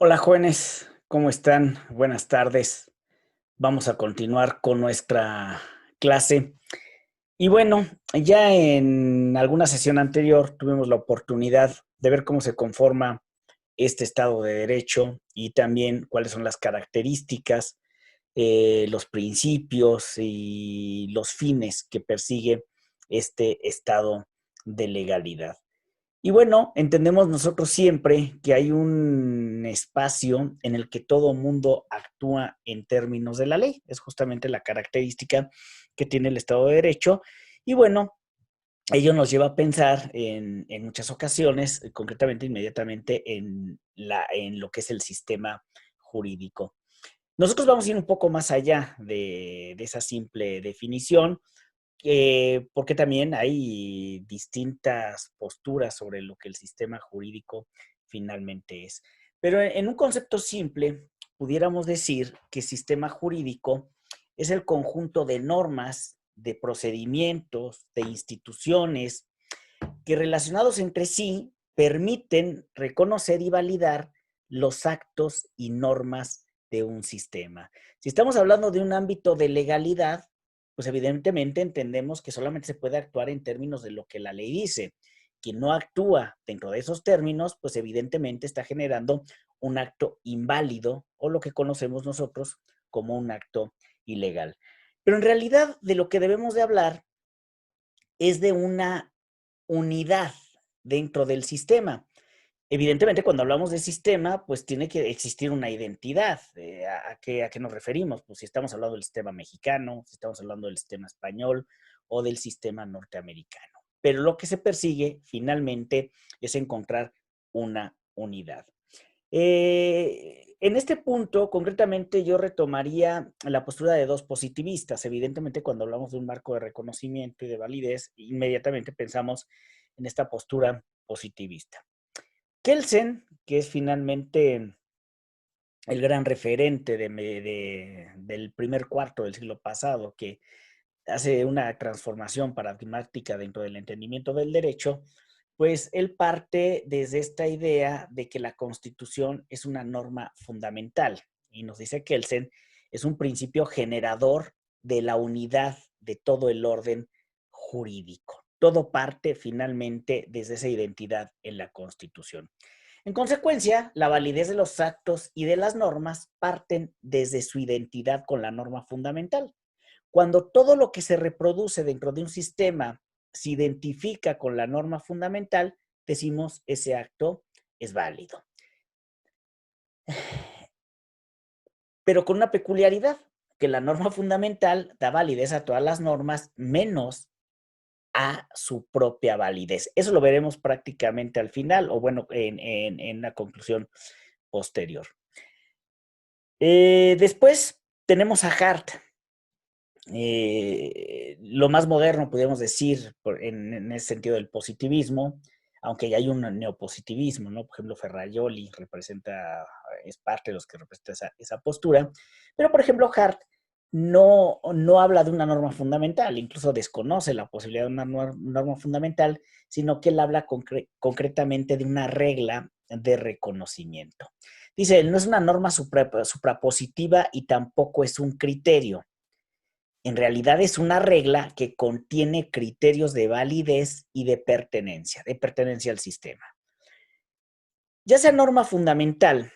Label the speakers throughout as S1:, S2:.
S1: Hola jóvenes, ¿cómo están? Buenas tardes. Vamos a continuar con nuestra clase. Y bueno, ya en alguna sesión anterior tuvimos la oportunidad de ver cómo se conforma este Estado de Derecho y también cuáles son las características, los principios y los fines que persigue este Estado de legalidad. Y bueno, entendemos nosotros siempre que hay un espacio en el que todo mundo actúa en términos de la ley. Es justamente la característica que tiene el Estado de Derecho. Y bueno, ello nos lleva a pensar en muchas ocasiones, concretamente inmediatamente en lo que es el sistema jurídico. Nosotros vamos a ir un poco más allá de esa simple definición, porque también hay distintas posturas sobre lo que el sistema jurídico finalmente es. Pero en un concepto simple, pudiéramos decir que sistema jurídico es el conjunto de normas, de procedimientos, de instituciones que relacionados entre sí permiten reconocer y validar los actos y normas de un sistema. Si estamos hablando de un ámbito de legalidad, pues evidentemente entendemos que solamente se puede actuar en términos de lo que la ley dice. Quien no actúa dentro de esos términos, pues evidentemente está generando un acto inválido o lo que conocemos nosotros como un acto ilegal. Pero en realidad de lo que debemos de hablar es de una unidad dentro del sistema. Evidentemente, cuando hablamos de sistema, pues tiene que existir una identidad. ¿A qué nos referimos? Pues si estamos hablando del sistema mexicano, si estamos hablando del sistema español o del sistema norteamericano. Pero lo que se persigue finalmente es encontrar una unidad. En este punto, concretamente, yo retomaría la postura de dos positivistas. Evidentemente, cuando hablamos de un marco de reconocimiento y de validez, inmediatamente pensamos en esta postura positivista. Kelsen, que es finalmente el gran referente del primer cuarto del siglo pasado, que hace una transformación paradigmática dentro del entendimiento del derecho, pues él parte desde esta idea de que la Constitución es una norma fundamental. Y nos dice Kelsen, es un principio generador de la unidad de todo el orden jurídico. Todo parte finalmente desde esa identidad en la Constitución. En consecuencia, la validez de los actos y de las normas parten desde su identidad con la norma fundamental. Cuando todo lo que se reproduce dentro de un sistema se identifica con la norma fundamental, decimos ese acto es válido. Pero con una peculiaridad, que la norma fundamental da validez a todas las normas menos a su propia validez. Eso lo veremos prácticamente al final, o bueno, en la conclusión posterior. Después tenemos a Hart, lo más moderno, podríamos decir, en ese sentido del positivismo, aunque ya hay un neopositivismo, ¿no? Por ejemplo, Ferrajoli es parte de los que representa esa postura, pero por ejemplo, Hart no habla de una norma fundamental, incluso desconoce la posibilidad de una norma fundamental, sino que él habla concretamente de una regla de reconocimiento. Dice, no es una norma suprapositiva y tampoco es un criterio. En realidad es una regla que contiene criterios de validez y de pertenencia al sistema. Ya sea norma fundamental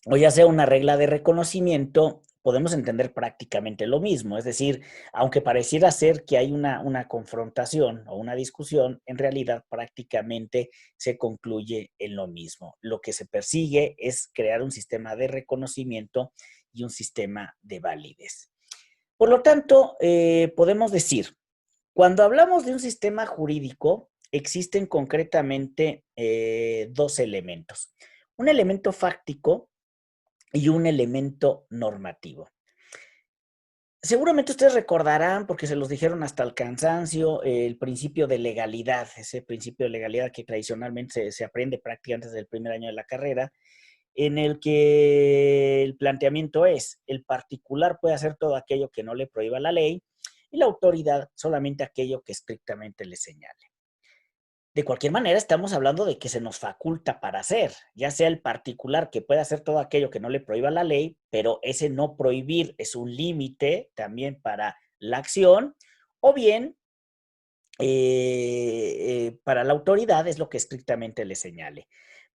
S1: o ya sea una regla de reconocimiento, podemos entender prácticamente lo mismo. Es decir, aunque pareciera ser que hay una confrontación o una discusión, en realidad prácticamente se concluye en lo mismo. Lo que se persigue es crear un sistema de reconocimiento y un sistema de validez. Por lo tanto, podemos decir, cuando hablamos de un sistema jurídico, existen concretamente dos elementos. Un elemento fáctico y un elemento normativo. Seguramente ustedes recordarán, porque se los dijeron hasta el cansancio, el principio de legalidad, ese principio de legalidad que tradicionalmente se aprende prácticamente desde el primer año de la carrera, en el que el planteamiento es, el particular puede hacer todo aquello que no le prohíba la ley y la autoridad solamente aquello que estrictamente le señale. De cualquier manera, estamos hablando de que se nos faculta para hacer, ya sea el particular que puede hacer todo aquello que no le prohíba la ley, pero ese no prohibir es un límite también para la acción, o bien para la autoridad es lo que estrictamente le señale.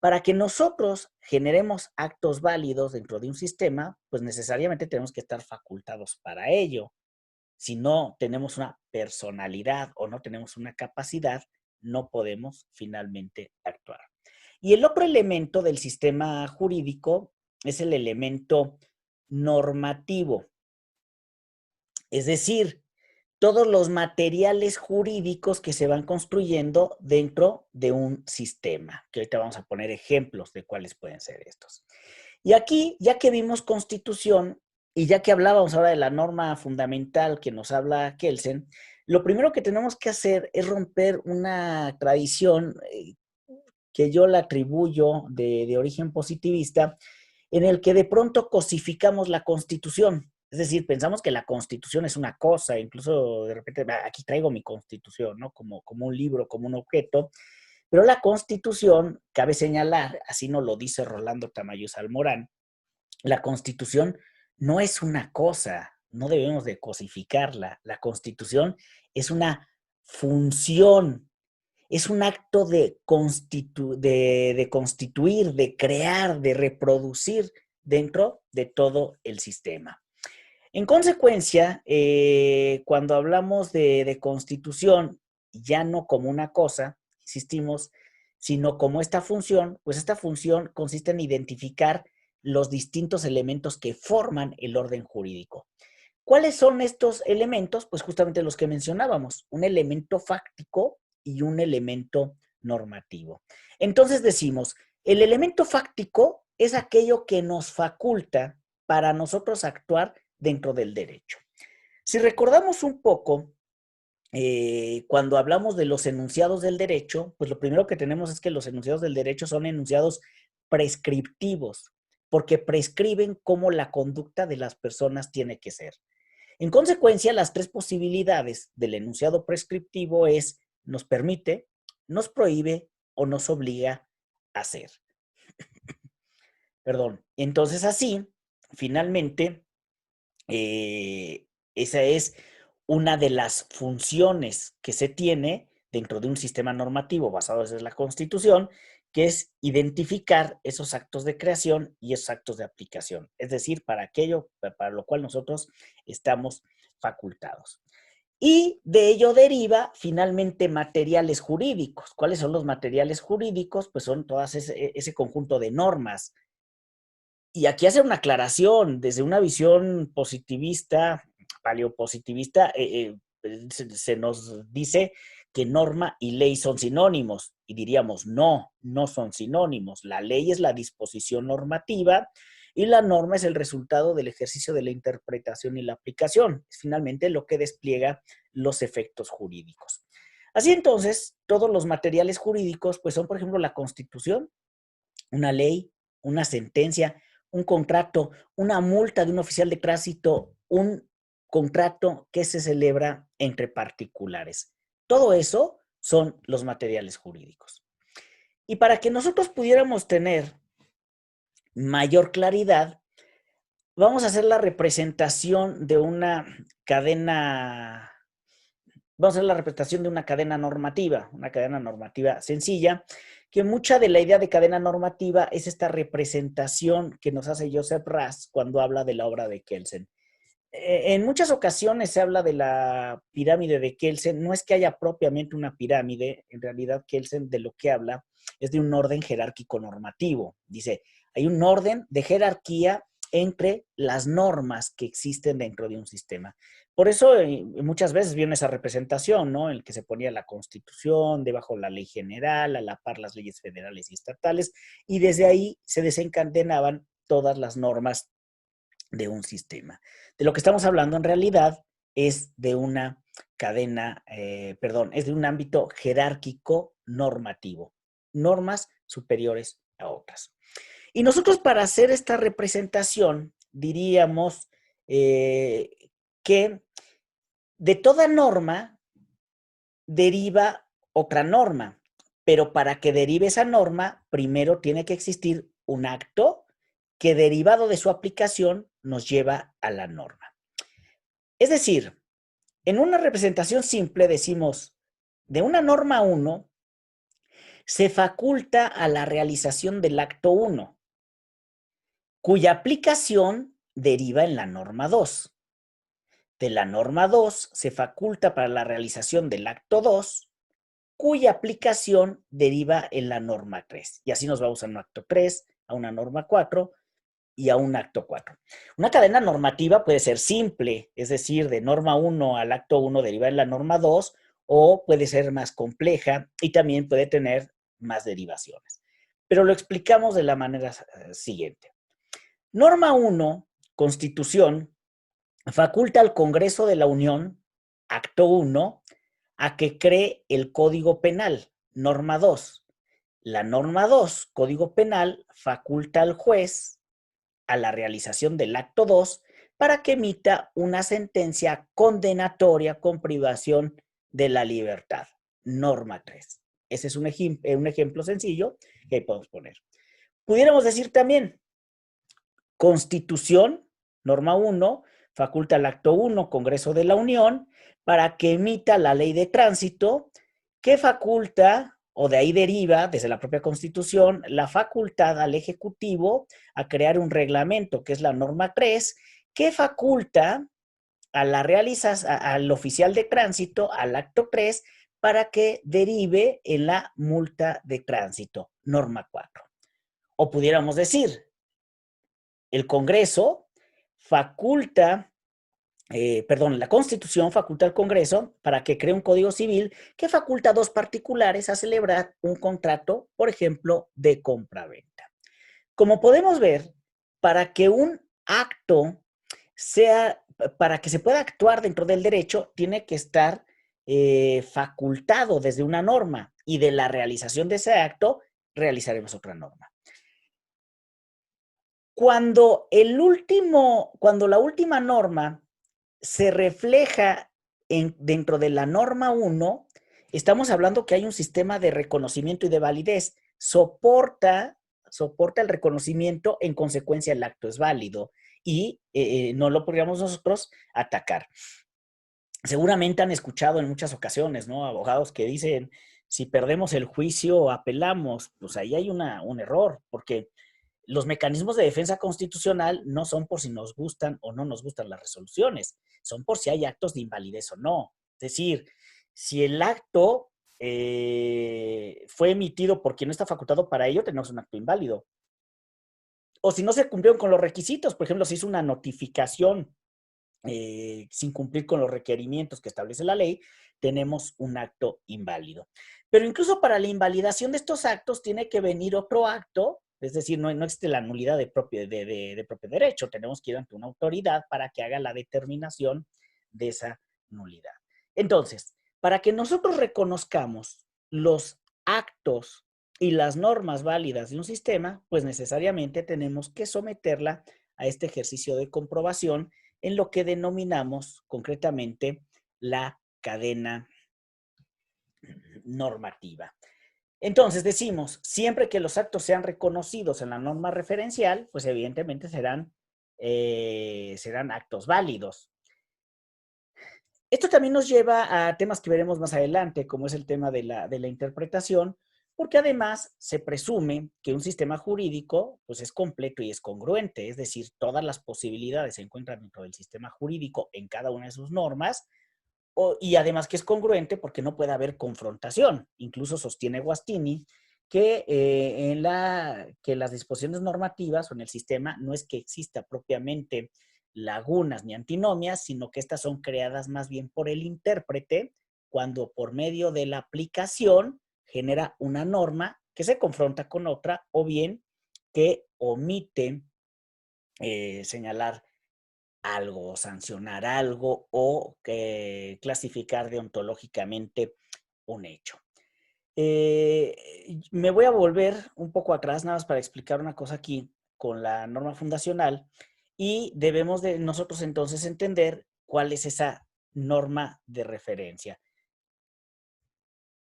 S1: Para que nosotros generemos actos válidos dentro de un sistema, pues necesariamente tenemos que estar facultados para ello. Si no tenemos una personalidad o no tenemos una capacidad, no podemos finalmente actuar. Y el otro elemento del sistema jurídico es el elemento normativo, es decir, todos los materiales jurídicos que se van construyendo dentro de un sistema, que ahorita vamos a poner ejemplos de cuáles pueden ser estos. Y aquí, ya que vimos Constitución y ya que hablábamos ahora de la norma fundamental que nos habla Kelsen, lo primero que tenemos que hacer es romper una tradición que yo la atribuyo de origen positivista, en el que de pronto cosificamos la Constitución. Es decir, pensamos que la Constitución es una cosa, incluso de repente, aquí traigo mi Constitución, ¿no? Como un libro, como un objeto, pero la Constitución, cabe señalar, así nos lo dice Rolando Tamayo Salmorán, la Constitución no es una cosa, no debemos de cosificarla. La Constitución es una función, es un acto de constituir, de crear, de reproducir dentro de todo el sistema. En consecuencia, cuando hablamos de constitución, ya no como una cosa, insistimos, sino como esta función, pues esta función consiste en identificar los distintos elementos que forman el orden jurídico. ¿Cuáles son estos elementos? Pues justamente los que mencionábamos, un elemento fáctico y un elemento normativo. Entonces decimos, el elemento fáctico es aquello que nos faculta para nosotros actuar dentro del derecho. Si recordamos un poco, cuando hablamos de los enunciados del derecho, pues lo primero que tenemos es que los enunciados del derecho son enunciados prescriptivos, porque prescriben cómo la conducta de las personas tiene que ser. En consecuencia, las tres posibilidades del enunciado prescriptivo es nos permite, nos prohíbe o nos obliga a hacer. Perdón. Entonces, así, finalmente, esa es una de las funciones que se tiene dentro de un sistema normativo basado en la Constitución, que es identificar esos actos de creación y esos actos de aplicación, es decir, para aquello para lo cual nosotros estamos facultados. Y de ello deriva finalmente materiales jurídicos. ¿Cuáles son los materiales jurídicos? Pues son todas ese conjunto de normas. Y aquí hacer una aclaración, desde una visión positivista, paleopositivista, se nos dice que norma y ley son sinónimos, y diríamos, no, no son sinónimos. La ley es la disposición normativa y la norma es el resultado del ejercicio de la interpretación y la aplicación. Es finalmente lo que despliega los efectos jurídicos. Así entonces, todos los materiales jurídicos, pues son, por ejemplo, la Constitución, una ley, una sentencia, un contrato, una multa de un oficial de tránsito, un contrato que se celebra entre particulares. Todo eso son los materiales jurídicos. Y para que nosotros pudiéramos tener mayor claridad, vamos a hacer la representación de una cadena, vamos a hacer la representación de una cadena normativa sencilla, que mucha de la idea de cadena normativa es esta representación que nos hace Joseph Raz cuando habla de la obra de Kelsen. En muchas ocasiones se habla de la pirámide de Kelsen, no es que haya propiamente una pirámide, en realidad Kelsen de lo que habla es de un orden jerárquico normativo. Dice, hay un orden de jerarquía entre las normas que existen dentro de un sistema. Por eso muchas veces viene esa representación, ¿no? En el que se ponía la Constitución, debajo la ley general, a la par las leyes federales y estatales, y desde ahí se desencadenaban todas las normas de un sistema. De lo que estamos hablando en realidad es de una cadena, es de un ámbito jerárquico normativo, normas superiores a otras. Y nosotros para hacer esta representación diríamos que de toda norma deriva otra norma. Pero para que derive esa norma, primero tiene que existir un acto que derivado de su aplicación nos lleva a la norma. Es decir, en una representación simple decimos, de una norma 1 se faculta a la realización del acto 1, cuya aplicación deriva en la norma 2. De la norma 2 se faculta para la realización del acto 2, cuya aplicación deriva en la norma 3. Y así nos vamos a un acto 3, a una norma 4 y a un acto 4. Una cadena normativa puede ser simple, es decir, de norma 1 al acto 1 deriva en la norma 2, o puede ser más compleja y también puede tener más derivaciones. Pero lo explicamos de la manera siguiente. Norma 1, Constitución, faculta al Congreso de la Unión, acto 1, a que cree el Código Penal, norma 2. La norma 2, Código Penal, faculta al juez a la realización del acto 2 para que emita una sentencia condenatoria con privación de la libertad, norma 3. Ese es un ejemplo sencillo que podemos poner. Pudiéramos decir también, Constitución, norma 1, faculta al acto 1, Congreso de la Unión, para que emita la ley de tránsito, que faculta, o de ahí deriva, desde la propia Constitución, la facultad al Ejecutivo a crear un reglamento, que es la norma 3, que faculta a al oficial de tránsito, al acto 3, para que derive en la multa de tránsito, norma 4. O pudiéramos decir, el Congreso faculta, la Constitución faculta al Congreso para que cree un Código Civil que faculta a dos particulares a celebrar un contrato, por ejemplo, de compra-venta. Como podemos ver, para que un acto para que se pueda actuar dentro del derecho, tiene que estar facultado desde una norma, y de la realización de ese acto realizaremos otra norma. Cuando la última norma se refleja dentro de la norma 1, estamos hablando que hay un sistema de reconocimiento y de validez. Soporta el reconocimiento, en consecuencia el acto es válido y no lo podríamos nosotros atacar. Seguramente han escuchado en muchas ocasiones, ¿no? Abogados que dicen, si perdemos el juicio, apelamos. Pues ahí hay un error, porque los mecanismos de defensa constitucional no son por si nos gustan o no nos gustan las resoluciones, son por si hay actos de invalidez o no. Es decir, si el acto fue emitido por quien no está facultado para ello, tenemos un acto inválido. O si no se cumplieron con los requisitos, por ejemplo, si hizo una notificación sin cumplir con los requerimientos que establece la ley, tenemos un acto inválido. Pero incluso para la invalidación de estos actos tiene que venir otro acto, es decir, no existe la nulidad de propio derecho, tenemos que ir ante una autoridad para que haga la determinación de esa nulidad. Entonces, para que nosotros reconozcamos los actos y las normas válidas de un sistema, pues necesariamente tenemos que someterla a este ejercicio de comprobación en lo que denominamos concretamente la cadena normativa. Entonces decimos, siempre que los actos sean reconocidos en la norma referencial, pues evidentemente serán actos válidos. Esto también nos lleva a temas que veremos más adelante, como es el tema de la interpretación, porque además se presume que un sistema jurídico pues es completo y es congruente, es decir, todas las posibilidades se encuentran dentro del sistema jurídico en cada una de sus normas, y además que es congruente porque no puede haber confrontación. Incluso sostiene Guastini que, que las disposiciones normativas o en el sistema no es que exista propiamente lagunas ni antinomias, sino que estas son creadas más bien por el intérprete cuando por medio de la aplicación genera una norma que se confronta con otra o bien que omite señalar algo, sancionar algo o clasificar deontológicamente un hecho. Me voy a volver un poco atrás, nada más para explicar una cosa aquí con la norma fundacional, y debemos de nosotros entonces entender cuál es esa norma de referencia.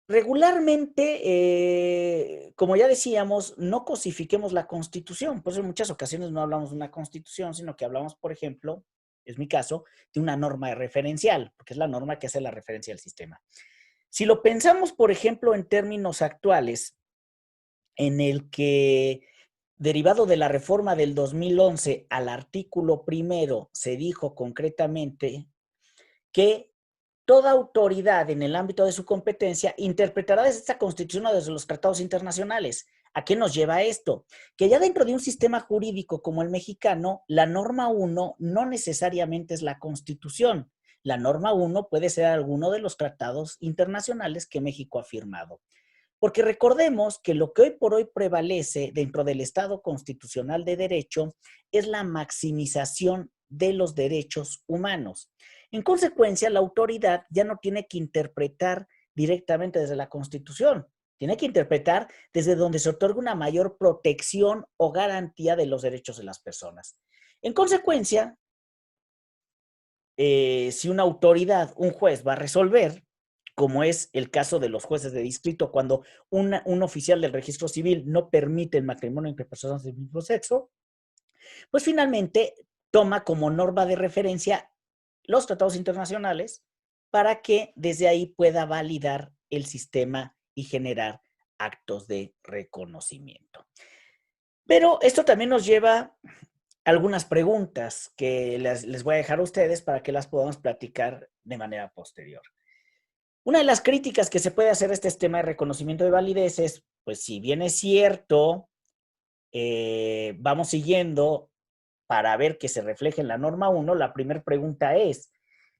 S1: Regularmente, como ya decíamos, no cosifiquemos la Constitución. Por eso en muchas ocasiones no hablamos de una Constitución, sino que hablamos, por ejemplo, es mi caso, de una norma referencial, porque es la norma que hace la referencia al sistema. Si lo pensamos, por ejemplo, en términos actuales, en el que, derivado de la reforma del 2011 al artículo primero, se dijo concretamente que toda autoridad en el ámbito de su competencia interpretará desde esta Constitución o desde los tratados internacionales. ¿A qué nos lleva esto? Que ya dentro de un sistema jurídico como el mexicano, la norma 1 no necesariamente es la Constitución. La norma 1 puede ser alguno de los tratados internacionales que México ha firmado. Porque recordemos que lo que hoy por hoy prevalece dentro del Estado constitucional de derecho es la maximización de los derechos humanos. En consecuencia, la autoridad ya no tiene que interpretar directamente desde la Constitución, tiene que interpretar desde donde se otorga una mayor protección o garantía de los derechos de las personas. En consecuencia, si una autoridad, un juez va a resolver, como es el caso de los jueces de distrito, cuando un oficial del registro civil no permite el matrimonio entre personas del mismo sexo, pues finalmente toma como norma de referencia los tratados internacionales para que desde ahí pueda validar el sistema y generar actos de reconocimiento. Pero esto también nos lleva algunas preguntas que les voy a dejar a ustedes para que las podamos platicar de manera posterior. Una de las críticas que se puede hacer a este sistema de reconocimiento de validez es, pues si bien es cierto, vamos siguiendo para ver que se refleje en la norma 1, la primera pregunta es,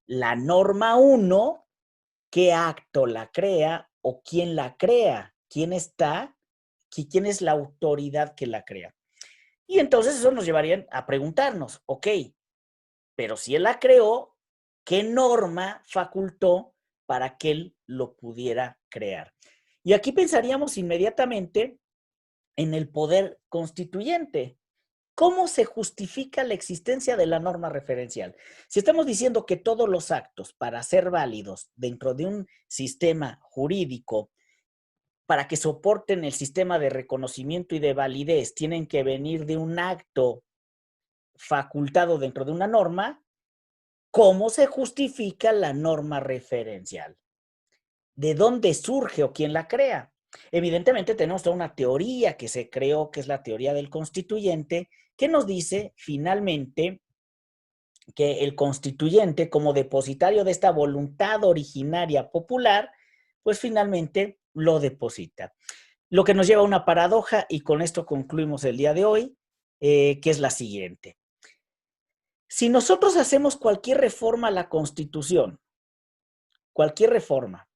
S1: ¿la norma 1 qué acto la crea o quién la crea? ¿Quién está? ¿Quién es la autoridad que la crea? Y entonces eso nos llevaría a preguntarnos, ok, pero si él la creó, ¿qué norma facultó para que él lo pudiera crear? Y aquí pensaríamos inmediatamente en el poder constituyente. ¿Cómo se justifica la existencia de la norma referencial? Si estamos diciendo que todos los actos, para ser válidos dentro de un sistema jurídico, para que soporten el sistema de reconocimiento y de validez, tienen que venir de un acto facultado dentro de una norma, ¿cómo se justifica la norma referencial? ¿De dónde surge o quién la crea? Evidentemente tenemos toda una teoría que se creó, que es la teoría del constituyente, que nos dice finalmente que el constituyente, como depositario de esta voluntad originaria popular, pues finalmente lo deposita. Lo que nos lleva a una paradoja, y con esto concluimos el día de hoy, que es la siguiente. Si nosotros hacemos cualquier reforma a la Constitución, cualquier reforma,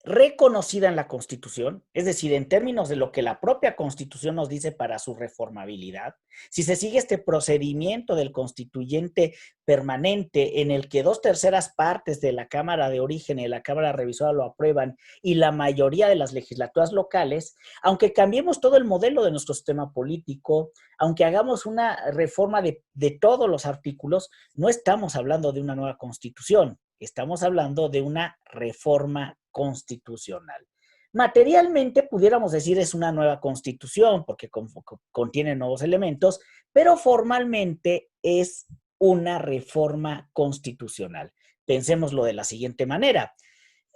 S1: reconocida en la Constitución, es decir, en términos de lo que la propia Constitución nos dice para su reformabilidad, si se sigue este procedimiento del constituyente permanente en el que 2/3 partes de la Cámara de Origen y de la Cámara Revisora lo aprueban y la mayoría de las legislaturas locales, aunque cambiemos todo el modelo de nuestro sistema político, aunque hagamos una reforma de todos los artículos, no estamos hablando de una nueva Constitución, estamos hablando de una reforma constitucional. Materialmente pudiéramos decir es una nueva constitución porque contiene nuevos elementos, pero formalmente es una reforma constitucional. Pensémoslo de la siguiente manera.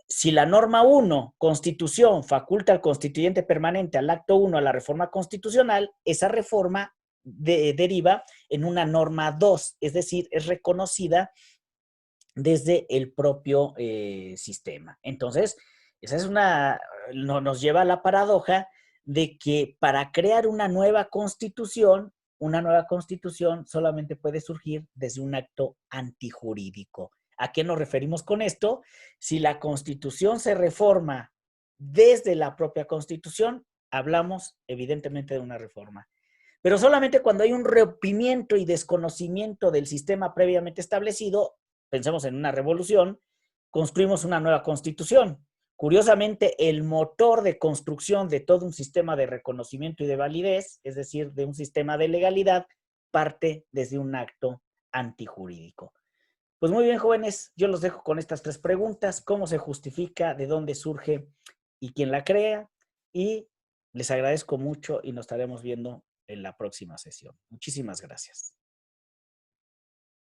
S1: Si la norma 1, constitución, faculta al constituyente permanente al acto 1 a la reforma constitucional, esa reforma deriva en una norma 2, es decir, es reconocida desde el propio sistema. Entonces, esa es nos lleva a la paradoja de que para crear una nueva constitución solamente puede surgir desde un acto antijurídico. ¿A qué nos referimos con esto? Si la constitución se reforma desde la propia constitución, hablamos evidentemente de una reforma. Pero solamente cuando hay un rompimiento y desconocimiento del sistema previamente establecido, pensemos en una revolución, construimos una nueva constitución. Curiosamente, el motor de construcción de todo un sistema de reconocimiento y de validez, es decir, de un sistema de legalidad, parte desde un acto antijurídico. Pues muy bien, jóvenes, yo los dejo con estas 3 preguntas. ¿Cómo se justifica? ¿De dónde surge? y quien la crea. Y les agradezco mucho y nos estaremos viendo en la próxima sesión. Muchísimas gracias.